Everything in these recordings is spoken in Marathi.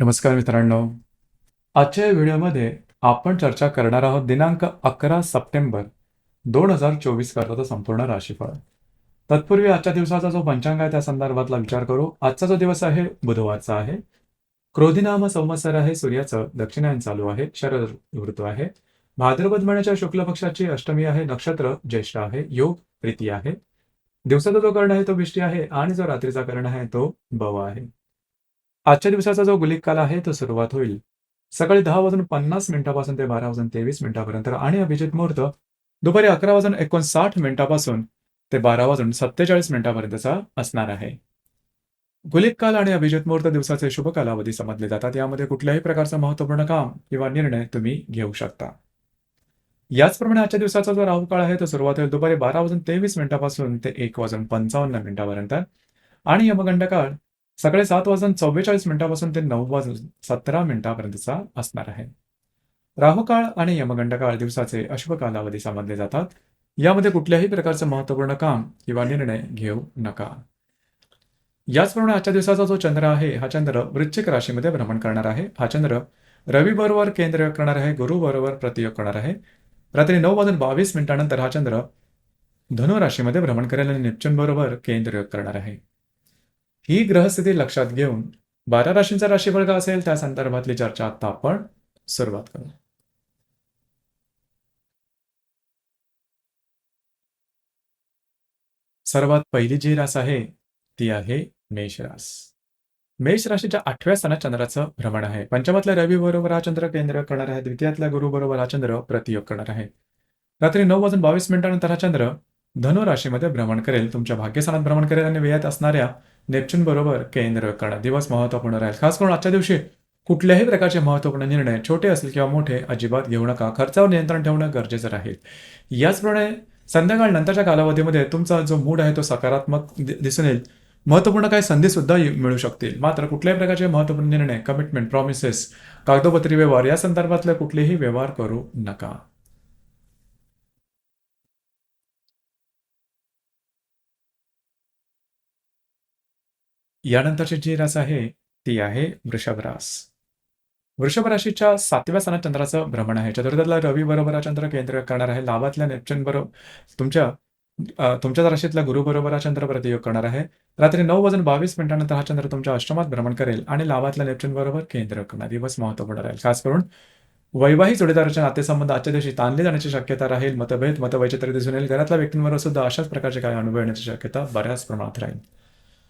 नमस्कार मित्रांनो. आजच्या या व्हिडिओमध्ये आपण चर्चा करणार आहोत दिनांक 11 सप्टेंबर 2024 करताचा संपूर्ण राशीफळ. तत्पूर्वी आजच्या दिवसाचा जो पंचांग आहे त्या संदर्भातला विचार करू. आजचा जो दिवस आहे बुधवारचा आहे. क्रोधिनाम संवत्सर आहे. सूर्याचं दक्षिणायन चालू आहे. शरद ऋतू आहे. भाद्रपद महिन्याच्या शुक्ल पक्षाची अष्टमी आहे. नक्षत्र ज्येष्ठ आहे. योग प्रीती आहे. दिवसाचा जो कर्ण आहे तो विष्टी आहे आणि जो रात्रीचा कर्ण आहे तो भव आहे. आजच्या दिवसाचा जो गुलिक काल आहे तो सुरुवात होईल सकाळी 10:50 पासून ते 12:23 आणि अभिजित मुहूर्त दुपारी 11:59 ते 12:47 असणार आहे. गुलिक काल आणि अभिजित मुहूर्त दिवसाचे शुभ कालावधी समजले जातात. यामध्ये कुठल्याही प्रकारचं महत्त्वपूर्ण काम किंवा निर्णय तुम्ही घेऊ शकता. याचप्रमाणे आजच्या दिवसाचा जो राहू काळ आहे तो सुरुवात होईल दुपारी 12:23 ते 1:55 आणि यमगंड काळ सकाळी 7:44 ते 9:17 असणार आहे. राहू काळ आणि यमगंड काळ दिवसाचे अशुभ कालावधी समजले जातात. यामध्ये कुठल्याही प्रकारचं महत्त्वपूर्ण काम किंवा निर्णय घेऊ नका. याचप्रमाणे आजच्या दिवसाचा जो चंद्र आहे हा चंद्र वृश्चिक राशीमध्ये भ्रमण करणार आहे. हा चंद्र रवी बरोबर केंद्रयोग करणार आहे. गुरु बरोबर प्रतियोग करणार आहे. रात्री 9:22 नंतर हा चंद्र धनु राशीमध्ये भ्रमण करेल आणि नेपच्यून बरोबर केंद्रयोग करणार आहे. ही ग्रहस्थिती लक्षात घेऊन 12 राशींचा राशीफळ का असेल त्या संदर्भातली चर्चा आता आपण सुरुवात करू. सर्वात पहिली जी रास आहे ती आहे मेष रास. मेष राशीच्या 8व्या स्थानात चंद्राचं भ्रमण आहे. पंचमातल्या रवी बरोबर हा चंद्र केंद्र करणार आहे. द्वितीयातल्या गुरु बरोबर हा चंद्र प्रतियोग करणार आहे. रात्री 9:22 नंतर हा चंद्र धनु राशीमध्ये भ्रमण करेल. तुमच्या भाग्यस्थानात भ्रमण करेल आणि व्ययात असणाऱ्या नेपच्यून बरोबर केंद्र करणार. दिवस महत्त्वपूर्ण राहील. खास करून आजच्या दिवशी कुठल्याही प्रकारचे महत्त्वपूर्ण निर्णय छोटे असतील किंवा मोठे अजिबात घेऊ नका. खर्चावर नियंत्रण ठेवणं गरजेचं राहील. याचप्रमाणे संध्याकाळ नंतरच्या कालावधीमध्ये तुमचा जो मूड आहे तो सकारात्मक दिसून येईल. महत्त्वपूर्ण काही संधी सुद्धा मिळू शकतील. मात्र कुठल्याही प्रकारचे महत्त्वपूर्ण निर्णय, कमिटमेंट, प्रॉमिसेस, कागदोपत्री व्यवहार या संदर्भातले कुठलेही व्यवहार करू नका. यानंतरची जी रास आहे ती आहे वृषभ रास. वृषभ राशीच्या 7व्या स्थानात चंद्राचं भ्रमण आहे. चतुर्थातला रवी बरोबर हा चंद्र केंद्र करणार आहे. लाभातल्या नेपच्यून बरोबर तुमच्या राशीतल्या गुरु बरोबर हा चंद्र प्रतियोग करणार आहे. रात्री 9:22 नंतर हा चंद्र तुमच्या अष्टमात भ्रमण करेल आणि लाभातल्या नेपच्यून बरोबर केंद्र करणार. दिवस महत्त्वपूर्ण राहील. खास करून वैवाहिक जोडीदाराचे नातेसंबंध आजच्या दिवशी ताणले जाण्याची शक्यता राहील. मतभेद, मतवैचित्र्य दिसून येईल. घरातल्या व्यक्तींबरोबर सुद्धा अशाच प्रकारचे काही अनुभव येण्याची शक्यता बऱ्याच प्रमाणात राहील.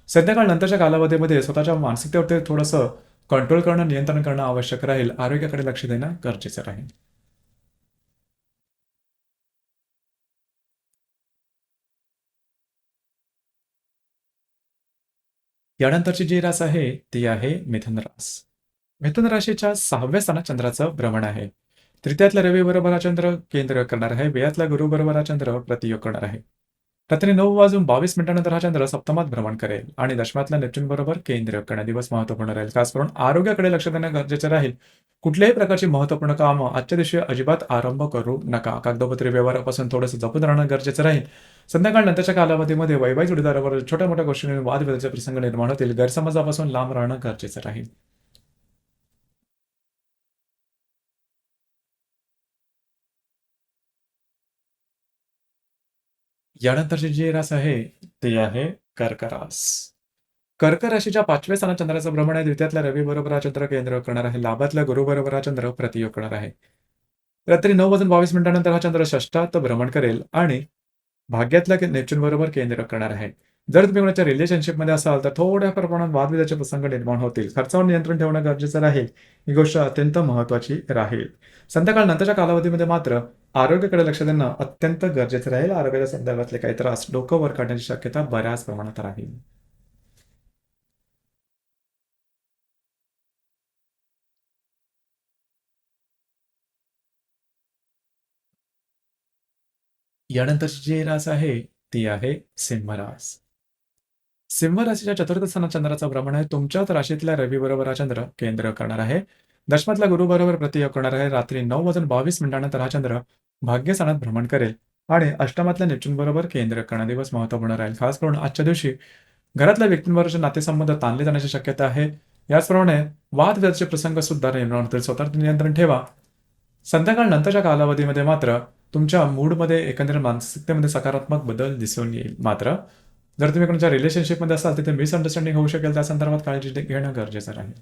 संध्याकाळ नंतरच्या कालावधीमध्ये स्वतःच्या मानसिकतेवरती थोडंसं कंट्रोल करणं, नियंत्रण करणं आवश्यक राहील. आरोग्याकडे लक्ष देणं गरजेचं राहील. यानंतरची जी रास आहे ती आहे मिथुन रास. मिथुन राशीच्या 6व्या स्थानात चंद्राचं भ्रमण आहे. तृतीयातल्या रवी बरोबर हा चंद्र केंद्र करणार आहे. व्ययातल्या गुरु बरोबर हा चंद्र प्रतियोग करणार आहे. रात्री 9:22 नंतर हा चंद्र सप्तमात भ्रमण करेल आणि दशमातल्या नेपच्यून बरोबर केंद्र करणार. दिवस महत्त्वपूर्ण राहील. खास करून आरोग्याकडे लक्ष देणं गरजेचं राहील. कुठल्याही प्रकारची महत्त्वपूर्ण कामं आजच्या दिवशी अजिबात आरंभ करू नका. कागदोपत्री व्यवहारापासून थोडंसं जपून राहणं गरजेचं राहील. संध्याकाळ नंतरच्या कालावधीमध्ये वैवाहिक जोडीदारावर छोट्या मोठ्या गोष्टींवर वादविवादाचे प्रसंग निर्माण होतील. गैरसमजापासून लांब राहणं गरजेचं राहील. यानंतरची जी रास आहे ती आहे कर्क रास. कर्क राशीच्या 5व्या स्थानात चंद्राचं भ्रमण आहे. द्वितीयातल्या रवी बरोबर हा चंद्र केंद्र करणार आहे. लाभातल्या गुरु बरोबर हा चंद्र प्रतियोग करणार आहे. रात्री 9:22 नंतर हा चंद्र षष्ठात भ्रमण करेल आणि भाग्यातल्या नेपच्यून बरोबर केंद्र करणार आहे. जर तुम्ही कोणाच्या रिलेशनशिपमध्ये असाल तर थोड्या प्रमाणात वादविवादाचे प्रसंग निर्माण होतील. खर्चावर नियंत्रण ठेवणं गरजेचं राहील. ही गोष्ट अत्यंत महत्त्वाची राहील. संध्याकाळ नंतरच्या कालावधीमध्ये मात्र आरोग्याकडे लक्ष देणं अत्यंत गरजेचं राहील. आरोग्याच्या संदर्भातले काही त्रास, डोकं वर काढण्याची शक्यता बऱ्याच प्रमाणात राहील. यानंतरची जी रास आहे ती आहे सिंह रास. सिंह राशीच्या चतुर्थ स्थानात चंद्राचा भ्रमण आहे. तुमच्याच राशीतल्या रवी बरोबर हा चंद्र केंद्र करणार आहे. दशमातल्या गुरु बरोबर प्रतियोग करणार आहे. रात्री 9:22 नंतर हा चंद्र भाग्यस्थानात भ्रमण करेल आणि अष्टमातल्या नेपच्यून बरोबर केंद्र करणार. दिवस महत्त्वपूर्ण राहील. खास करून आजच्या दिवशी घरातल्या व्यक्तींबरोबरचे नातेसंबंध ताणले जाण्याची शक्यता आहे. याचप्रमाणे वादविवादाचे प्रसंग सुद्धा निर्माण होतील. स्वतःवर नियंत्रण ठेवा. संध्याकाळ नंतरच्या कालावधीमध्ये मात्र तुमच्या मूडमध्ये एकंदरीत मानसिकतेमध्ये सकारात्मक बदल दिसून येईल. मात्र जर तुम्ही कोणाच्या रिलेशनशिपमध्ये असाल तिथे मिसअंडरस्टँडिंग होऊ शकेल. त्या संदर्भात काळजी घेणं गरजेचं राहील.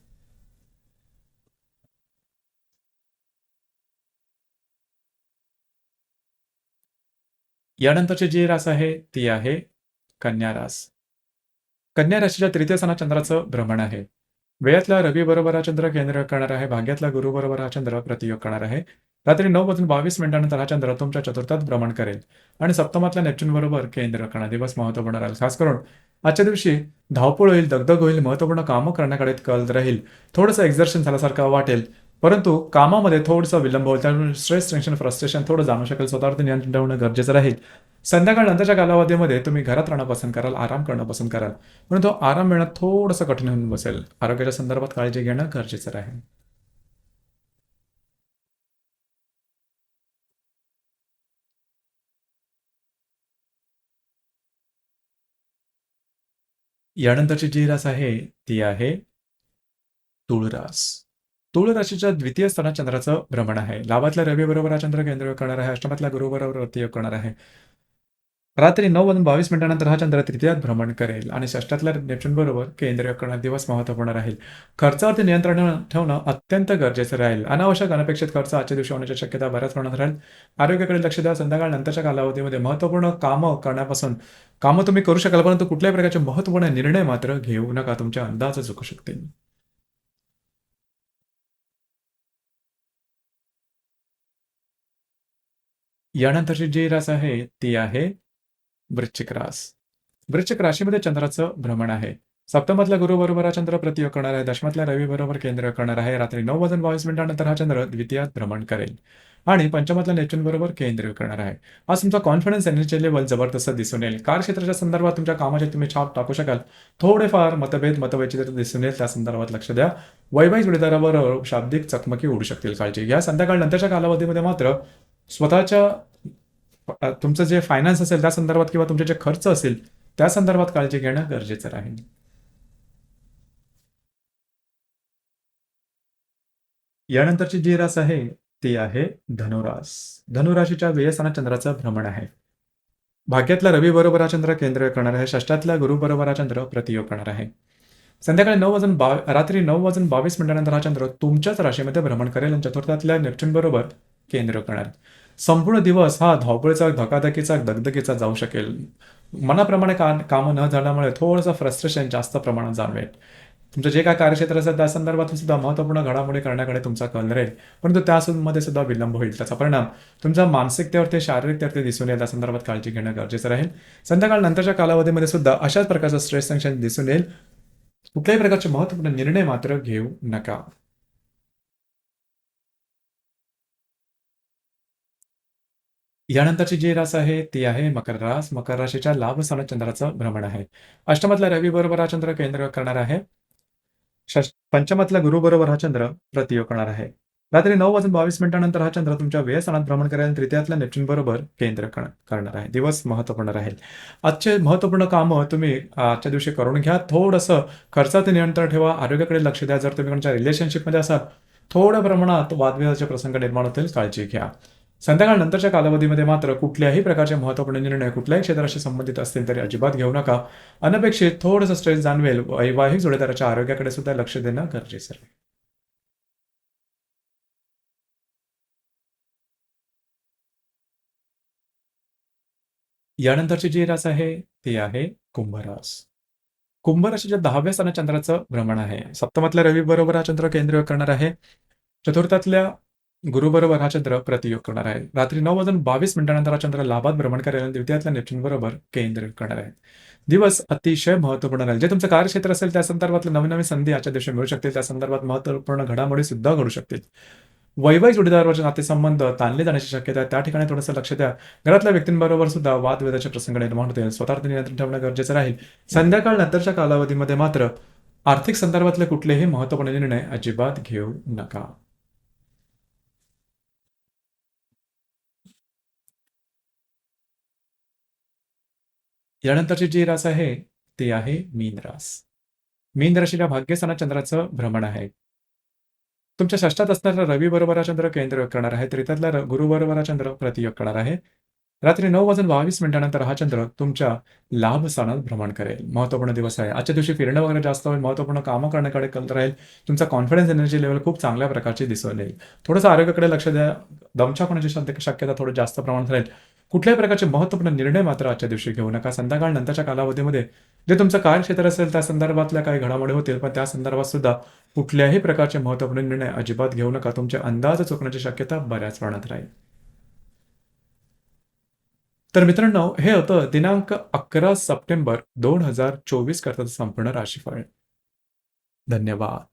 यानंतरची जी रास आहे ती आहे कन्या रास. कन्या राशीच्या तृतीय स्थानात चंद्राचं भ्रमण आहे. वेळातला रवी बरोबर हा चंद्र केंद्र करणार आहे. भाग्यातला गुरु बरोबर हा चंद्र प्रतियोग करणार आहे. रात्री 9:22 हा चंद्र तुमच्या चतुर्थात भ्रमण करेल आणि सप्तमातल्या नेपच्यून बरोबर केंद्र करणार. दिवस महत्वपूर्ण राहील. खास करून आजच्या दिवशी धावपळ होईल, दगदग होईल, महत्वपूर्ण कामं करण्याकडे कल राहील. थोडंसं एक्झर्शन झाल्यासारखं वाटेल, परंतु कामामध्ये थोडंसं विलंब होईल. त्यामुळे स्ट्रेस, टेन्शन, फ्रस्ट्रेशन थोडं जाणू शकेल. स्वतःवरती नियंत्रण ठेवणं गरजेचं राहील. संध्याकाळ नंतरच्या कालावधीमध्ये तुम्ही घरात राहणं पसंत कराल, आराम करणं पसंत कराल. म्हणून तो आराम मिळणं थोडंसं कठीण होऊन बसेल. आरोग्याच्या संदर्भात काळजी घेणं गरजेचं राहील. यानंतरची जी रास आहे ती आहे तुळ रास. तुळ राशीच्या द्वितीय स्थानात चंद्राचं भ्रमण आहे. लाभातल्या रवी बरोबर हा चंद्र केंद्र करणार आहे. अष्टमातल्या गुरु बरोबर प्रतियोग करणार आहे. रात्री 9:22 हा चंद्र तृतीयात भ्रमण करेल आणि षष्ठातल्या नेपच्यून बरोबर केंद्रीय करणार. दिवस महत्वपूर्ण राहील. खर्चावरती नियंत्रण ठेवणं अत्यंत गरजेचं राहील. अनावश्यक अनपेक्षित खर्च आजच्या दिवशी होण्याची शक्यता बऱ्याच प्रमाणात राहील. आरोग्याकडे लक्ष द्या. संध्याकाळ नंतरच्या कालावधीमध्ये महत्त्वपूर्ण कामं करण्यापासून कामं तुम्ही करू शकाल, परंतु कुठल्याही प्रकारचे महत्त्वपूर्ण निर्णय मात्र घेऊ नका. तुमचे अंदाज चुकू शकतील. यानंतरची जी रास आहे ती आहे वृश्चिक रास. वृश्चिक राशीमध्ये चंद्राचं भ्रमण आहे. सप्तमातल्या गुरु बरोबर हा चंद्र प्रतियोग करणार आहे. दशमातल्या रवी बरोबर केंद्र करणार आहे. रात्री 9:22 हा चंद्र द्वितीयात भ्रमण करेल आणि पंचमातल्या नेपच्यून बरोबर केंद्र करणार आहे. आज तुमचा कॉन्फिडन्स एनर्जी लेवल जबरदस्त दिसून येईल. कार्यक्षेत्राच्या संदर्भात तुमच्या कामाचे तुम्ही छाप टाकू शकाल. थोडेफार मतवैचित्र्य दिसून येईल. त्या संदर्भात लक्ष द्या. वैवाहिक जोडीदाराबरोबर शाब्दिक चकमकी उडू शकतील. काळजी घ्या. संध्याकाळ नंतरच्या कालावधीमध्ये मात्र स्वतःच्या तुमचं जे फायनान्स असेल त्या संदर्भात किंवा तुमचे जे खर्च असेल त्या संदर्भात काळजी घेणं गरजेचं राहील. यानंतरची जी रास आहे ती आहे धनुरास. धनुराशीच्या व्ययस्थानात चंद्राचं भ्रमण आहे. भाग्यातला रवी बरोबर हा चंद्र केंद्र करणार आहे. षष्ठातल्या गुरु बरोबर हा चंद्र प्रतियोग करणार आहे. संध्याकाळी रात्री 9:22 हा चंद्र तुमच्याच राशीमध्ये भ्रमण करेल आणि चतुर्थातल्या नेपच्यून बरोबर केंद्र करणार. संपूर्ण दिवस हा धावपळीचा, धकाधकीचा, दगदगीचा जाऊ शकेल. मनाप्रमाणे कामं न झाल्यामुळे थोडंसं फ्रस्ट्रेशन जास्त प्रमाणात जाणवेल. तुमचं जे काय कार्यक्षेत्र असेल त्या संदर्भात सुद्धा महत्त्वपूर्ण घडामोडी करण्याकडे तुमचा कल राहील. परंतु त्यामध्ये सुद्धा विलंब होईल. त्याचा परिणाम तुमच्या मानसिकतेवरती, शारीरिकतेवरती दिसून येईल. त्या संदर्भात काळजी घेणं गरजेचं राहील. संध्याकाळ नंतरच्या कालावधीमध्ये सुद्धा अशाच प्रकारचं स्ट्रेस टेन्शन दिसून येईल. कुठल्याही प्रकारचे महत्त्वपूर्ण निर्णय मात्र घेऊ नका. यानंतरची जी रास आहे ती आहे मकर रास. मकर राशीच्या लाभ स्थानात चंद्राचं भ्रमण आहे. अष्टमातल्या रवी बरोबर हा चंद्र केंद्र करणार आहे. पंचमातल्या गुरु बरोबर हा चंद्र प्रतियोग करणार आहे. रात्री 9:22 हा चंद्र तुमच्या व्यय स्थानात भ्रमण करेल आणि तृतीयातल्या नेपच्यून बरोबर केंद्र करणार आहे. दिवस महत्त्वपूर्ण राहील. आजचे महत्त्वपूर्ण कामं तुम्ही आजच्या दिवशी करून घ्या. थोडंसं खर्चाचं नियंत्रण ठेवा. आरोग्याकडे लक्ष द्या. जर तुम्ही कोणत्या रिलेशनशिपमध्ये असाल थोड्या प्रमाणात वादविवादाचे प्रसंग निर्माण होतील. काळजी घ्या. संध्याकाळ नंतरच्या कालावधीमध्ये मात्र कुठल्याही प्रकारचे महत्त्वपूर्ण निर्णय कुठल्याही क्षेत्राशी संबंधित असतील तरी अजिबात घेऊ नका. अनपेक्षित थोडंसं स्ट्रेस जाणवेल. वैवाहिक जोडीदाराच्या आरोग्याकडे सुद्धा लक्ष देणं गरजेचं आहे. यानंतरची जी रास आहे ती आहे कुंभ रास. कुंभ राशीच्या 10व्या स्थानात चंद्राचं भ्रमण आहे. सप्तमातल्या रवी बरोबर हा चंद्र केंद्र करणार आहे. चतुर्थातल्या गुरु बरोबर हा चंद्र प्रतियोग करणार आहे. रात्री 9:22 हा चंद्र लाभात भ्रमण करेल आणि द्वितीयातल्या नेपच्यून बरोबर केंद्र करणार आहे. दिवस अतिशय महत्त्वपूर्ण राहील. जे तुमचं कार्यक्षेत्र असेल त्या संदर्भातल्या नवीन-नवीन संधी आजच्या दिवशी मिळू शकतील. त्या संदर्भात महत्त्वपूर्ण घडामोडी सुद्धा घडू शकतील. वैवाहिक जोडीदारावरचे नातेसंबंध ताणले जाण्याची शक्यता आहे. त्या ठिकाणी थोडंसं लक्ष द्या. घरातल्या व्यक्तींबरोबर सुद्धा वादविवादाचे प्रसंग निर्माण होतील. स्वतःवरती नियंत्रण ठेवणं गरजेचं राहील. संध्याकाळ नंतरच्या कालावधीमध्ये मात्र आर्थिक संदर्भातले कुठलेही महत्त्वपूर्ण निर्णय अजिबात घेऊ नका. यानंतरची जी रास आहे ती आहे मीन रास. मीन राशीला भाग्यस्थानात चंद्राचं भ्रमण आहे. तुमच्या षष्ठात असणारा रवी बरोबर हा चंद्र केंद्रयोग करणार आहे, तर त्यातला गुरु बरोबर हा चंद्र प्रतियोग करणार आहे. रात्री 9:22 नंतर हा चंद्र तुमच्या लाभ स्थानात भ्रमण करेल. महत्त्वपूर्ण दिवस आहे. आजच्या दिवशी फिरणं वगैरे जास्त होईल. महत्त्वपूर्ण कामं करण्याकडे कल राहील. तुमचा कॉन्फिडन्स एनर्जी लेव्हल खूप चांगल्या प्रकारची दिसून येईल. थोडंसं आरोग्याकडे लक्ष द्या. दमछाक होण्याची शक्यता थोडी जास्त प्रमाणात राहील. कुठल्याही प्रकारचे महत्त्वपूर्ण निर्णय मात्र आजच्या दिवशी घेऊ नका. संध्याकाळ नंतरच्या कालावधीमध्ये जे तुमचं कार्यक्षेत्र असेल त्या संदर्भातल्या काही घडामोडी होतील, पण त्या संदर्भात सुद्धा कुठल्याही प्रकारचे महत्त्वपूर्ण निर्णय अजिबात घेऊ नका. तुमचे अंदाज चुकण्याची शक्यता बऱ्याच प्रमाणात राहील. तर मित्रांनो, हे होतं दिनांक 11 सप्टेंबर 2024 करताचं संपूर्ण राशीफळ. धन्यवाद.